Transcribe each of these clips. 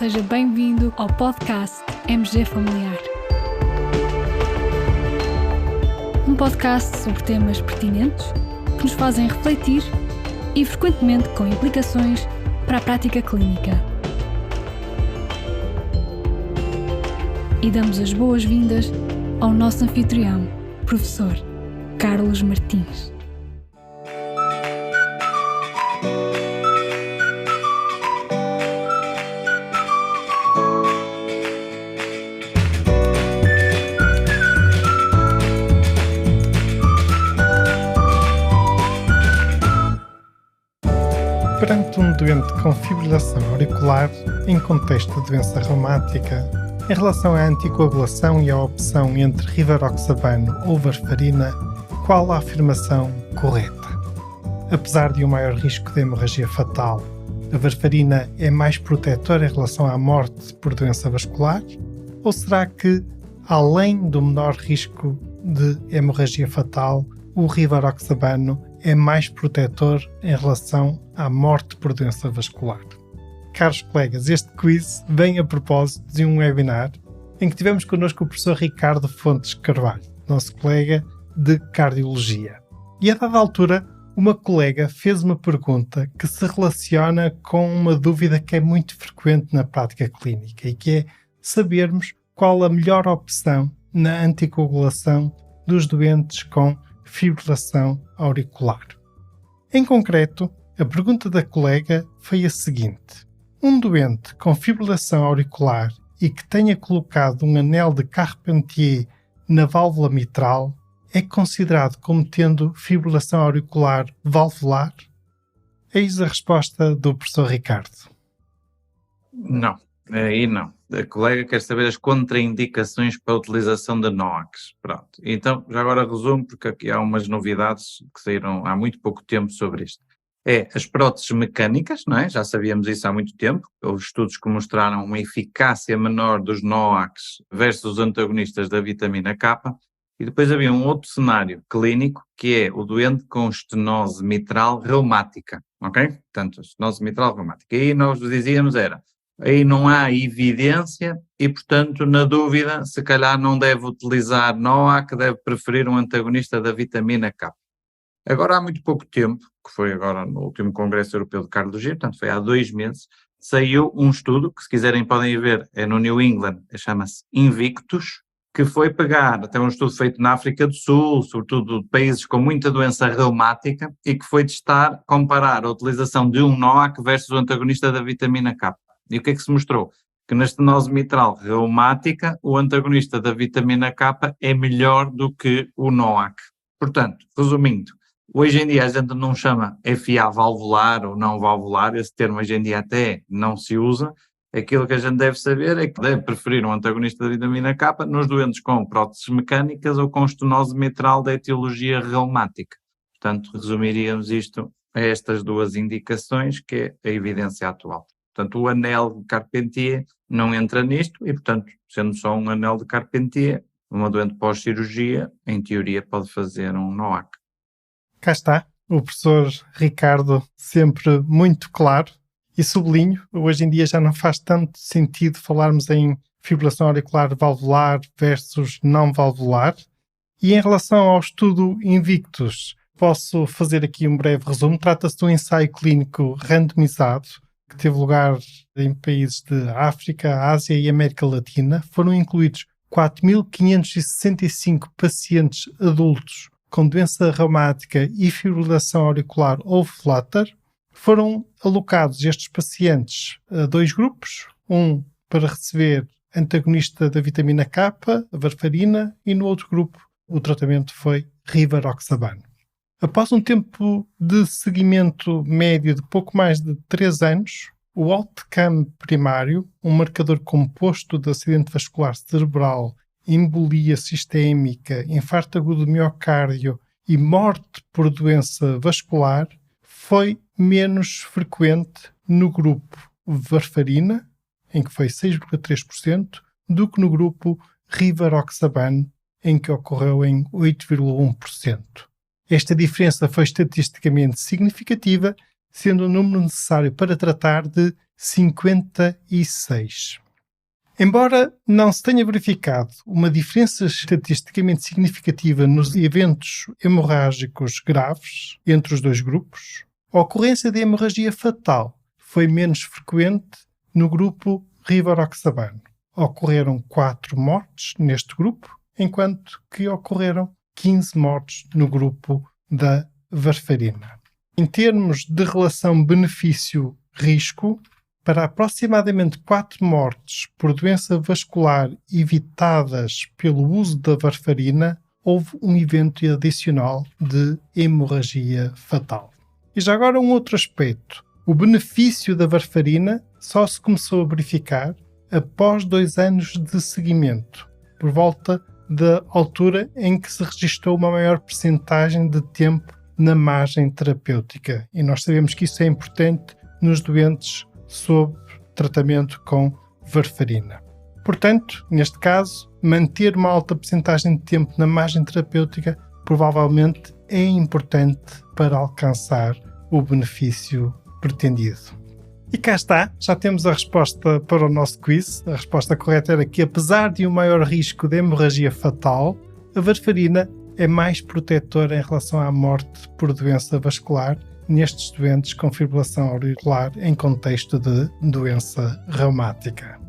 seja bem-vindo ao podcast MG Familiar. Um podcast sobre temas pertinentes que nos fazem refletir e frequentemente com implicações para a prática clínica. E damos as boas-vindas ao nosso anfitrião, professor Carlos Martins. Perante um doente com fibrilação auricular, em contexto de doença reumática, em relação à anticoagulação e à opção entre rivaroxabano ou varfarina, qual a afirmação correta? Apesar de um maior risco de hemorragia fatal, a varfarina é mais protetora em relação à morte por doença vascular? Ou será que, além do menor risco de hemorragia fatal, o rivaroxabano é mais protetor em relação à morte por doença vascular? Caros colegas, este quiz vem a propósito de um webinar em que tivemos connosco o professor Ricardo Fontes Carvalho, nosso colega de cardiologia. E a dada altura, uma colega fez uma pergunta que se relaciona com uma dúvida que é muito frequente na prática clínica e que é sabermos qual a melhor opção na anticoagulação dos doentes com fibrilação auricular. Em concreto, a pergunta da colega foi a seguinte: um doente com fibrilação auricular e que tenha colocado um anel de Carpentier na válvula mitral é considerado como tendo fibrilação auricular valvular? Eis a resposta do professor Ricardo. Não, aí não. A colega quer saber as contraindicações para a utilização de NOACs. Pronto. Então, já agora resumo, porque aqui há umas novidades que saíram há muito pouco tempo sobre isto. É as próteses mecânicas, não é? Já sabíamos isso há muito tempo. Houve estudos que mostraram uma eficácia menor dos NOACs versus os antagonistas da vitamina K. E depois havia um outro cenário clínico, que é o doente com estenose mitral reumática, ok? Portanto, estenose mitral reumática. E aí nós dizíamos aí não há evidência e, portanto, na dúvida, se calhar não deve utilizar NOAC, deve preferir um antagonista da vitamina K. Agora, há muito pouco tempo, que foi agora no último Congresso Europeu de Cardiologia, portanto foi há 2 meses, saiu um estudo, que se quiserem podem ver, é no New England, chama-se Invictus, que foi pegar, até um estudo feito na África do Sul, sobretudo de países com muita doença reumática, e que foi testar, comparar a utilização de um NOAC versus o antagonista da vitamina K. E o que é que se mostrou? Que na estenose mitral reumática, o antagonista da vitamina K é melhor do que o NOAC. Portanto, resumindo, hoje em dia a gente não chama FA valvular ou não valvular, esse termo hoje em dia até não se usa. Aquilo que a gente deve saber é que deve preferir um antagonista da vitamina K nos doentes com próteses mecânicas ou com estenose mitral da etiologia reumática. Portanto, resumiríamos isto a estas 2 indicações, que é a evidência atual. Portanto, o anel de Carpentier não entra nisto e, portanto, sendo só um anel de Carpentier, uma doente pós-cirurgia, em teoria, pode fazer um NOAC. Cá está, o professor Ricardo sempre muito claro, e sublinho, hoje em dia já não faz tanto sentido falarmos em fibrilação auricular valvular versus não valvular. E em relação ao estudo Invictus, posso fazer aqui um breve resumo. Trata-se de um ensaio clínico randomizado que teve lugar em países de África, Ásia e América Latina. Foram incluídos 4.565 pacientes adultos com doença reumática e fibrilação auricular ou flutter. Foram alocados estes pacientes a 2 grupos, um para receber antagonista da vitamina K, a varfarina, e no outro grupo o tratamento foi rivaroxabano. Após um tempo de seguimento médio de pouco mais de 3 anos, o outcome primário, um marcador composto de acidente vascular cerebral, embolia sistémica, infarto agudo do miocárdio e morte por doença vascular, foi menos frequente no grupo varfarina, em que foi 6,3%, do que no grupo rivaroxabano, em que ocorreu em 8,1%. Esta diferença foi estatisticamente significativa, sendo o número necessário para tratar de 56. Embora não se tenha verificado uma diferença estatisticamente significativa nos eventos hemorrágicos graves entre os dois grupos, a ocorrência de hemorragia fatal foi menos frequente no grupo rivaroxabano. Ocorreram 4 mortes neste grupo, enquanto que ocorreram 15 mortes no grupo da varfarina. Em termos de relação benefício-risco, para aproximadamente 4 mortes por doença vascular evitadas pelo uso da varfarina, houve um evento adicional de hemorragia fatal. E já agora um outro aspecto. O benefício da varfarina só se começou a verificar após 2 anos de seguimento, por volta da altura em que se registrou uma maior percentagem de tempo na margem terapêutica. E nós sabemos que isso é importante nos doentes sob tratamento com varfarina. Portanto, neste caso, manter uma alta percentagem de tempo na margem terapêutica provavelmente é importante para alcançar o benefício pretendido. E cá está, já temos a resposta para o nosso quiz. A resposta correta era que, apesar de um maior risco de hemorragia fatal, a varfarina é mais protetora em relação à morte por doença vascular nestes doentes com fibrilação auricular em contexto de doença reumática.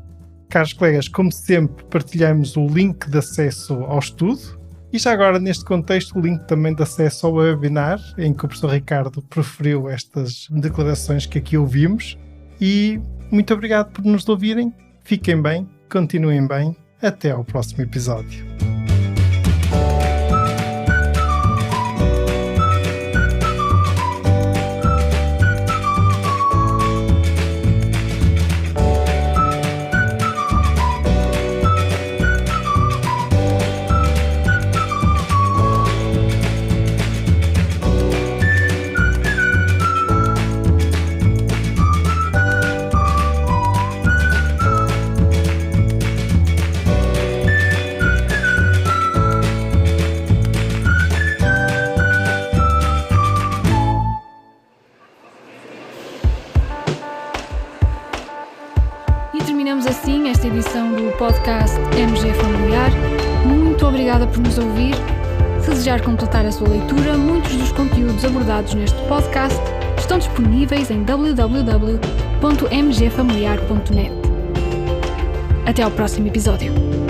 Caros colegas, como sempre, partilhamos o link de acesso ao estudo e já agora, neste contexto, o link também de acesso ao webinar, em que o professor Ricardo proferiu estas declarações que aqui ouvimos. E muito obrigado por nos ouvirem. Fiquem bem, continuem bem. Até ao próximo episódio. Terminamos assim esta edição do podcast MG Familiar. Muito obrigada por nos ouvir. Se desejar completar a sua leitura, muitos dos conteúdos abordados neste podcast estão disponíveis em www.mgfamiliar.net. Até ao próximo episódio.